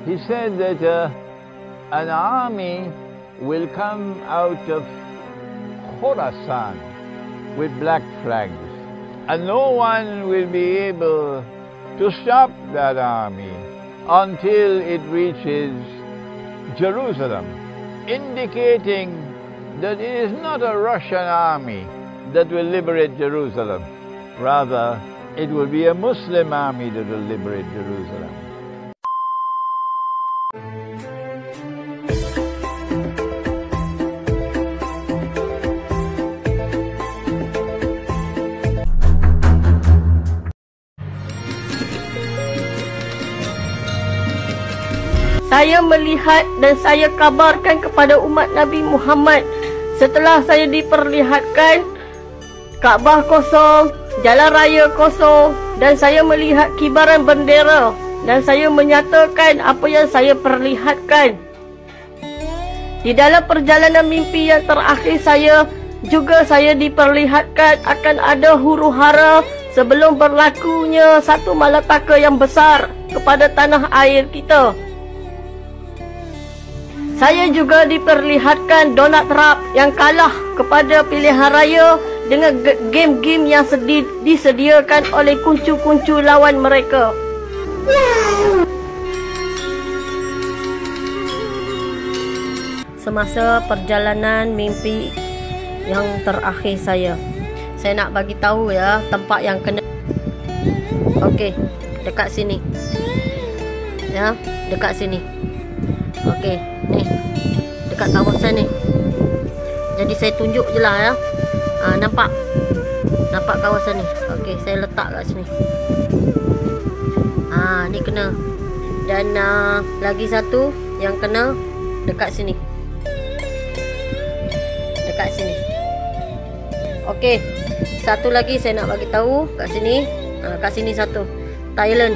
He said that an army will come out of Khorasan with black flags, and no one will be able to stop that army until it reaches Jerusalem, indicating that it is not a Russian army that will liberate Jerusalem. Rather, it will be a Muslim army that will liberate Jerusalem. Saya melihat dan saya kabarkan kepada umat Nabi Muhammad setelah saya diperlihatkan Kaabah kosong, jalan raya kosong, dan saya melihat kibaran bendera, dan saya menyatakan apa yang saya perlihatkan. Di dalam perjalanan mimpi yang terakhir saya juga saya diperlihatkan akan ada huru-hara sebelum berlakunya satu malapetaka yang besar kepada tanah air kita. Saya juga diperlihatkan Donald Trump yang kalah kepada pilihan raya dengan game-game yang disediakan oleh kuncu-kuncu lawan mereka. Semasa perjalanan mimpi yang terakhir saya nak bagi tahu ya tempat yang kena. Okey, dekat sini. Ya, dekat sini. Okey, ni dekat kawasan ni. Jadi saya tunjuk je lah ya. Nampak kawasan ni. Okey, saya letak kat sini. Ni kena. Dan lagi satu yang kena dekat sini. Dekat sini. Okey, satu lagi saya nak bagi tahu kat sini. Kat sini satu. Thailand.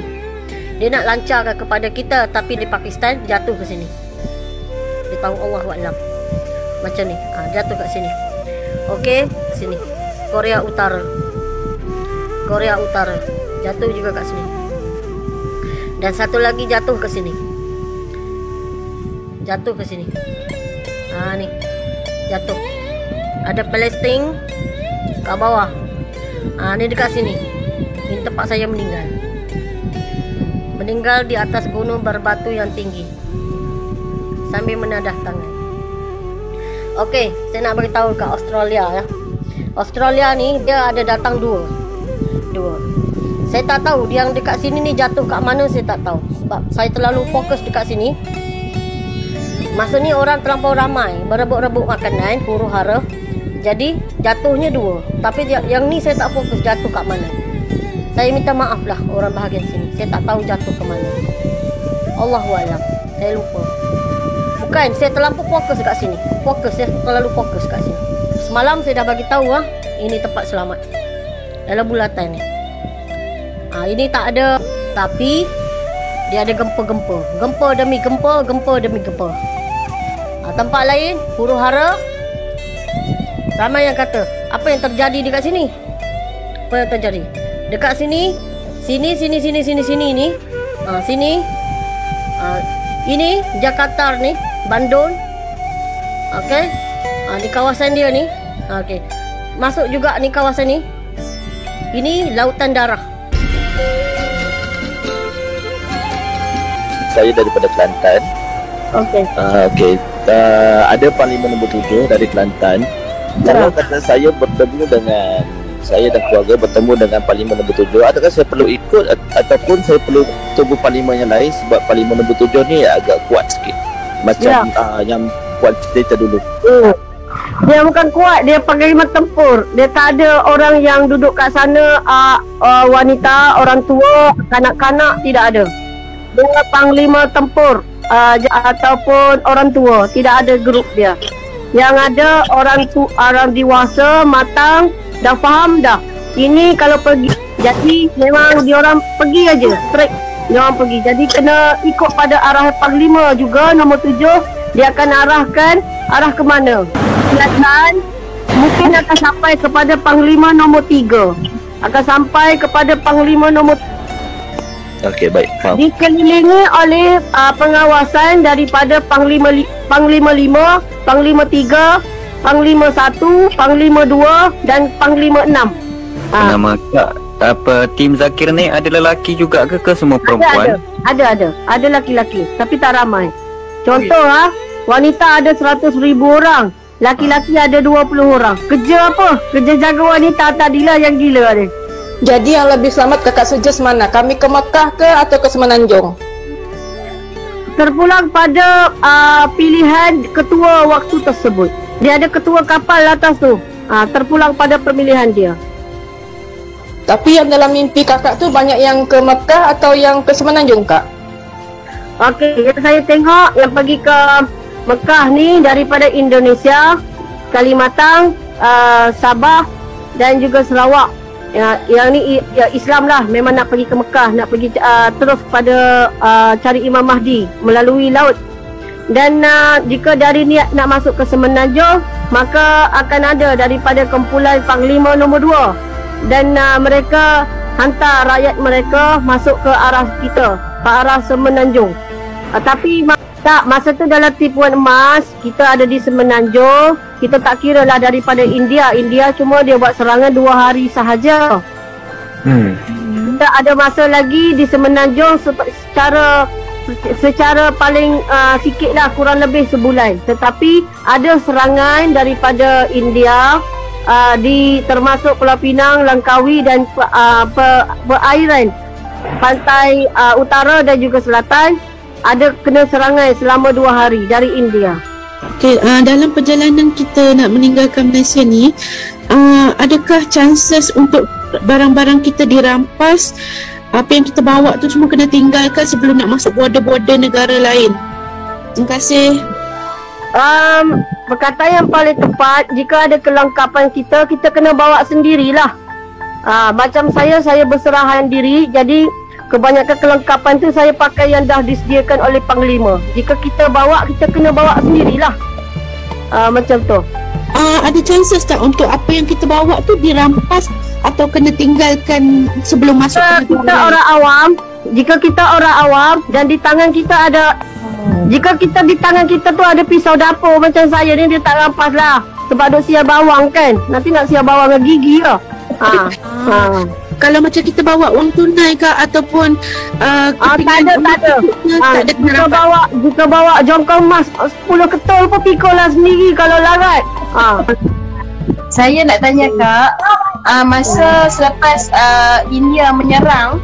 Dia nak lancarkan kepada kita, tapi di Pakistan jatuh ke sini. Dia tahu Allahuakbar. Macam ni. Jatuh kat sini. Okey, sini. Korea Utara. Korea Utara. Jatuh juga kat sini. Dan satu lagi jatuh ke sini. Jatuh ke sini. Ni. Jatuh. Ada Palestin kat bawah. Ni dekat sini. Ini tempat saya meninggal. Meninggal di atas gunung berbatu yang tinggi sambil menadah tangan. Okey, saya nak beritahu kat Australia ya. Australia ni dia ada datang dua. Saya tak tahu dia yang dekat sini ni jatuh kat mana, saya tak tahu. Sebab saya terlalu fokus dekat sini. Masa ni orang terlampau ramai berebut-rebut makanan, huru-hara. Jadi jatuhnya dua. Tapi yang ni saya tak fokus jatuh kat mana. Saya minta maaf lah orang bahagian sini. Saya tak tahu jatuh ke mana. Allahuakbar. Saya lupa. Bukan, saya terlalu fokus kat sini. Saya terlalu fokus kat sini. Semalam saya dah bagi tahu ini tempat selamat. Dalam bulatan ni. Ini tak ada, tapi dia ada gempa-gempa. Gempa demi gempa, gempa demi gempa. Tempat lain, huru-hara. Ramai yang kata, apa yang terjadi dekat sini? Apa yang terjadi? Dekat sini, sini ni. Sini. Ini Jakarta ni, Bandung. Okey. Di kawasan dia ni. Okey. Masuk juga ni kawasan ni. Ini lautan darah. Saya daripada Kelantan. Okey. Okey. Ada Parlimen nombor 7 dari Kelantan. Kalau kata saya bertemu dengan saya dan keluarga bertemu dengan Parlimen nombor 7, adakah saya perlu ikut ataupun saya perlu tunggu Parlimen yang lain, sebab Parlimen nombor 7 ni agak kuat sikit. Macam yang kuat cerita dulu. Dia bukan kuat, dia Panglima tempur. Dia tak ada orang yang duduk kat sana, wanita, orang tua, kanak-kanak, tidak ada. Dia Panglima tempur ataupun orang tua, tidak ada grup dia. Yang ada orang dewasa, matang, dah faham dah. Ini kalau pergi, jadi memang diorang pergi aja, straight. Diorang pergi. Jadi kena ikut pada arah Panglima juga nombor 7. Dia akan arah ke mana. Dan mungkin akan sampai kepada Panglima nombor 3. Akan sampai kepada Panglima nombor Okey, baik. Faham. Dikelilingi oleh pengawasan daripada Panglima 5, Panglima 3, Panglima 1, Panglima 2 dan Panglima 6. Nama Kak, tim Zakir ni ada lelaki juga ke semua perempuan? Ada laki-laki tapi tak ramai. Contoh wanita ada 100,000 orang, laki-laki ada 20 orang. Kerja apa? Kerja jaga wanita tadilah yang gila ni. Jadi yang lebih selamat kakak suggest mana? Kami ke Mekah ke atau ke Semenanjung? Terpulang pada pilihan ketua waktu tersebut. Dia ada ketua kapal atas tu. Terpulang pada pemilihan dia. Tapi yang dalam mimpi kakak tu banyak yang ke Mekah atau yang ke Semenanjung, Kak? Okey, yang saya tengok yang pergi ke Mekah ni daripada Indonesia, Kalimantan, Sabah dan juga Sarawak. Yang ni Islam lah, memang nak pergi ke Mekah, nak pergi terus pada cari Imam Mahdi melalui laut. Dan jika dari niat nak masuk ke Semenanjung, maka akan ada daripada kumpulan Panglima nombor 2 dan mereka hantar rakyat mereka masuk ke arah kita, ke arah Semenanjung. Tapi masa tu dalam tipuan emas, kita ada di Semenanjung. Kita tak kira lah daripada India cuma dia buat serangan 2 hari sahaja. Kita ada masa lagi di Semenanjung secara paling sikit lah, kurang lebih sebulan. Tetapi ada serangan daripada India termasuk Pulau Pinang, Langkawi dan perairan pantai utara dan juga selatan. Ada kena serangan selama 2 hari dari India. Okay, dalam perjalanan kita nak meninggalkan Malaysia ni, adakah chances untuk barang-barang kita dirampas? Apa yang kita bawa tu semua kena tinggalkan sebelum nak masuk border-border negara lain? Terima kasih. Perkataan yang paling tepat, jika ada kelengkapan kita kena bawa sendirilah. Macam saya berserahan diri, jadi kebanyakan kelengkapan tu saya pakai yang dah disediakan oleh Panglima. Jika kita bawa, kita kena bawa sendirilah. Macam tu. Ada chances tak untuk apa yang kita bawa tu dirampas atau kena tinggalkan sebelum masuk ke kita orang awam, jika kita orang awam dan di tangan kita ada, jika kita di tangan kita tu ada pisau dapur macam saya ni, dia tak rampas lah. Sebab duk siap bawang kan, nanti nak siap bawang dengan gigi lah. Kalau macam kita bawa wang tunai ke ataupun tak ada. Jika bawa jongkong emas 10 ketul pun pikul lah sendiri kalau larat. Saya nak tanya Kak, masa selepas India menyerang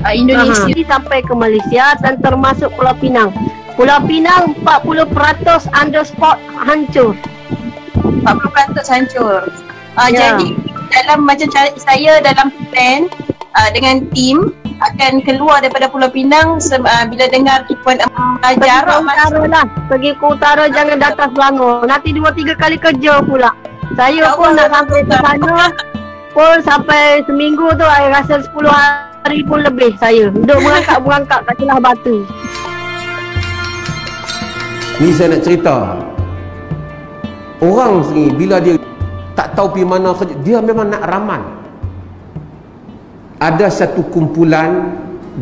Indonesia sampai ke Malaysia dan termasuk Pulau Pinang. Pulau Pinang 40% under spot hancur. 40% hancur. Jadi dalam macam saya dalam plan dengan tim akan keluar daripada Pulau Pinang bila dengar tipuan jarak masuk lah. Pergi ke utara, jangan datang Selangor. Nanti 2-3 kali kerja pula. Saya pun nak sampai ke sana pun sampai seminggu tu, saya rasa 10 hari pun lebih saya duduk merangkak kat celah batu. Ni saya nak cerita. Orang sini bila dia tak tahu pergi mana kerja, dia memang nak ramal. Ada satu kumpulan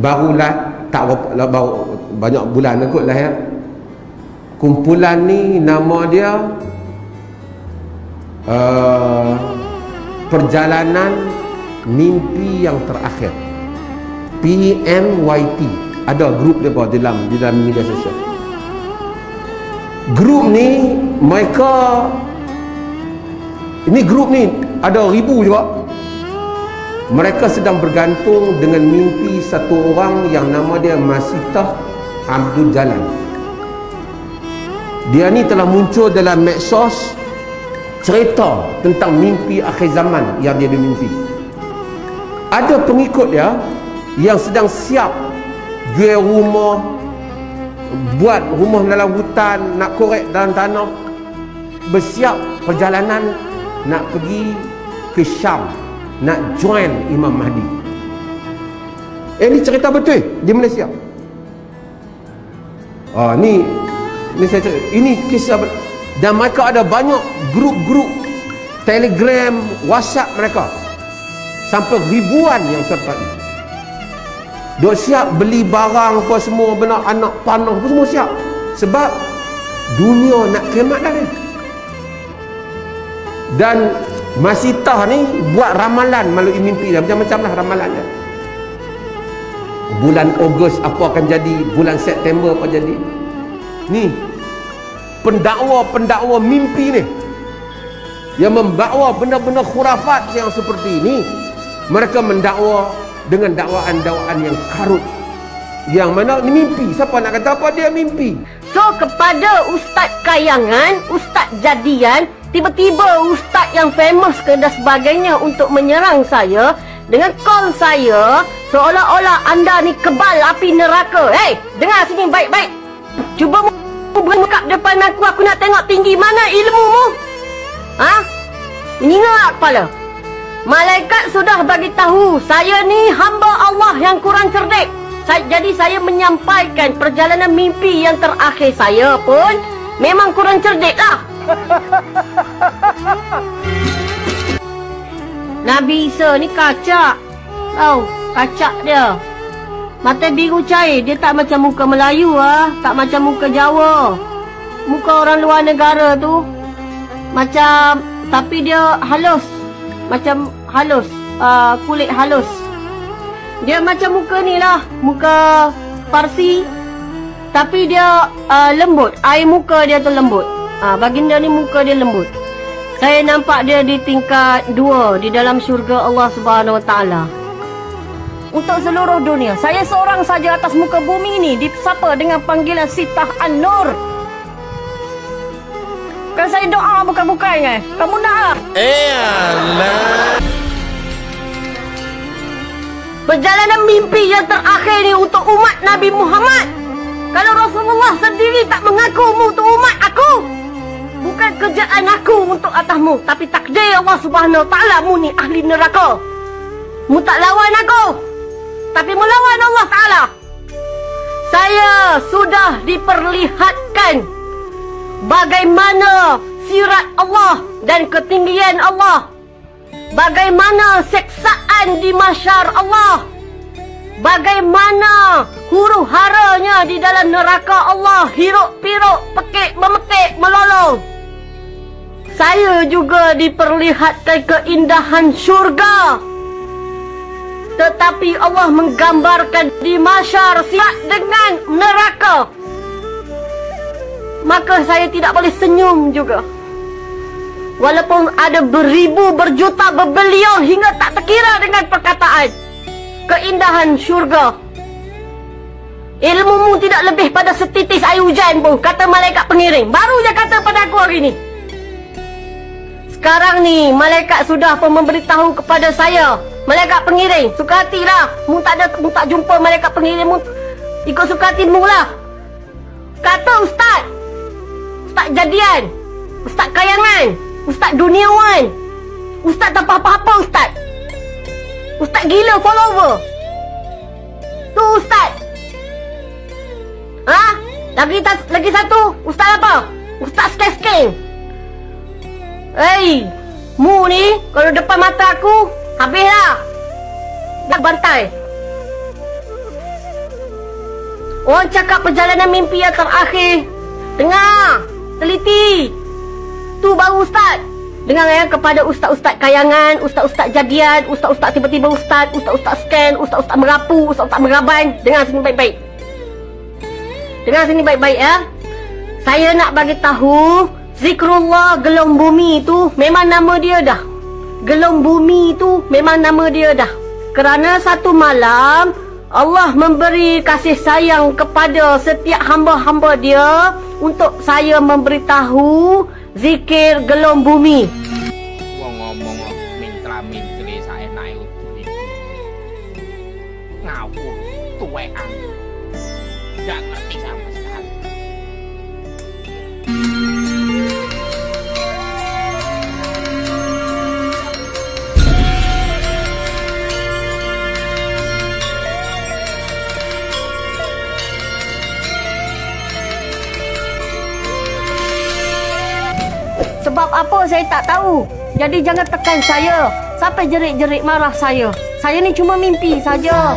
barulah, baru banyak bulan kot lah ya. Kumpulan ni nama dia Perjalanan Mimpi Yang Terakhir, PMYT. Ada grup dia dalam media sosial. Grup ni ini grup ni ada ribu juga. Mereka sedang bergantung dengan mimpi satu orang yang nama dia Masitah Abdul Jalan. Dia ni telah muncul dalam medsos, cerita tentang mimpi akhir zaman yang dia mimpi. Ada pengikut dia yang sedang siap jual rumah, buat rumah dalam hutan, nak korek dalam tanah, bersiap perjalanan nak pergi ke Syam, nak join Imam Mahdi. Ini cerita betul di Malaysia. Ni saya cerita, ini kisah dan mereka ada banyak grup-grup Telegram, WhatsApp mereka sampai ribuan yang sertai. Duk siap beli barang apa semua, benar anak panah apa semua siap. Sebab dunia nak kiamat dah ni. Dan Masitah ni buat ramalan melalui mimpi dah. Macam-macam lah ramalan dia. Bulan Ogos apa akan jadi, bulan September apa jadi. Ni pendakwa-pendakwa mimpi ni yang membawa benda-benda khurafat yang seperti ini, mereka mendakwa dengan dakwaan-dakwaan yang karut, yang mana ni mimpi. Siapa nak kata apa, dia mimpi. So kepada Ustaz Kayangan, Ustaz Jadian, tiba-tiba Ustaz yang famous ke dan sebagainya untuk menyerang saya dengan call saya seolah-olah anda ni kebal api neraka. Hey, dengar sini baik-baik. Cuba bermuka depan aku nak tengok tinggi mana ilmumu. Ha? Menyingat kepala. Malaikat sudah bagi tahu saya ni hamba Allah yang kurang cerdik. Jadi saya menyampaikan perjalanan mimpi yang terakhir saya pun memang kurang cerdik lah. Nabi Isa ni kacak. Tahu, kacak dia. Mata biru cair, dia tak macam muka Melayu ah, tak macam muka Jawa. Muka orang luar negara tu macam, tapi dia halus. Macam halus, kulit halus. Dia macam muka ni lah, muka Parsi. Tapi dia lembut, air muka dia tu lembut. Baginda ni muka dia lembut. Saya nampak dia di tingkat 2 di dalam syurga Allah Subhanahu Wa Taala. Untuk seluruh dunia, saya seorang saja atas muka bumi ni disapa dengan panggilan Sitah An-Nur. Kan saya doa bukan-bukan kan? Kamu nak? Allah. Perjalanan mimpi yang terakhir ni untuk umat Nabi Muhammad. Kalau Rasulullah sendiri tak mengaku untuk umat aku, bukan kerjaan aku untuk atasmu, tapi takdir Allah Subhanahu Wa Taala mu ni ahli neraka. Mu tak lawan aku, tapi melawan Allah Taala. Saya sudah diperlihatkan bagaimana sirat Allah dan ketinggian Allah, bagaimana seksaan di mahsyar Allah, bagaimana huru haranya di dalam neraka Allah, hiruk piruk, pekik memekik melolong. Saya juga diperlihatkan keindahan syurga, tetapi Allah menggambarkan di mahsyar siap dengan neraka. Maka saya tidak boleh senyum juga. Walaupun ada beribu, berjuta, berbelion hingga tak terkira dengan perkataan keindahan syurga. Ilmumu tidak lebih pada setitis air hujan pun, kata malaikat pengiring. Baru je kata pada aku hari ni. Sekarang ni malaikat sudah pun memberitahu kepada saya, malaikat pengiring, suka hatilah. Mu tak jumpa malaikat pengiring, mu ikut suka hatimu lah. Kata Ustaz Jadian, Ustaz Kayangan, Ustaz Duniawan, Ustaz tak apa-apa Ustaz. Ustaz gila follower. Tu Ustaz. Lagi satu, Ustaz apa? Ustaz scan. Hei, mu ni kalau depan mata aku, habislah. Dah bantai. Orang cakap perjalanan mimpi yang terakhir. Dengar, teliti. Tu baru Ustaz. Dengar ya, kepada Ustaz-Ustaz Kayangan, Ustaz-Ustaz Jadian, Ustaz-Ustaz tiba-tiba Ustaz, Ustaz-Ustaz scan, Ustaz-Ustaz merapu, Ustaz-Ustaz meraban. Dengar sini baik-baik. Dengar sini baik-baik ya. Saya nak bagi tahu, Zikrullah Gelong Bumi tu memang nama dia dah. Gelong Bumi tu memang nama dia dah. Kerana satu malam Allah memberi kasih sayang kepada setiap hamba-hamba dia untuk saya memberitahu zikir Gelong Bumi. Wong ngomong mintra-mintri saenake utuh iki. Ngawur tuwekan. Gak ngerti sama sekali. Sebab apa saya tak tahu. Jadi jangan tekan saya sampai jerit-jerit marah saya. Saya ni cuma mimpi saja.